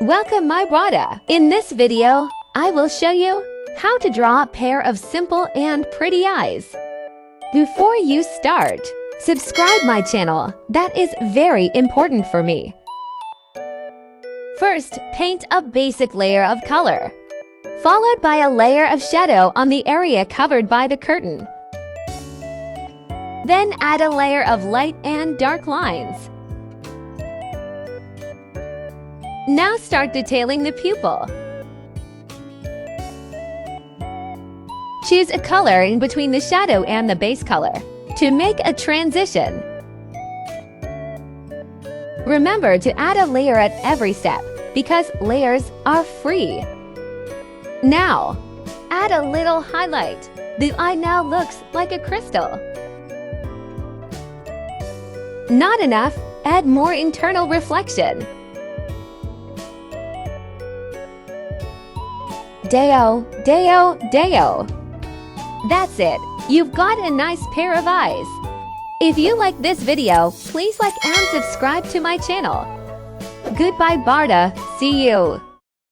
Welcome my brother. In this video, I will show you how to draw a pair of simple and pretty eyes. Before you start, subscribe my channel. That is very important for me. First, paint a basic layer of color, followed by a layer of shadow on the area covered by the curtain. Then add a layer of light and dark lines. Now start detailing the pupil. Choose a color in between the shadow and the base color to make a transition. Remember to add a layer at every step because layers are free. Now, add a little highlight. The eye now looks like a crystal. Not enough, add more internal reflection. Deo, deo, deo. That's it. You've got a nice pair of eyes. If you like this video, please like and subscribe to my channel. Goodbye, Barda. See you.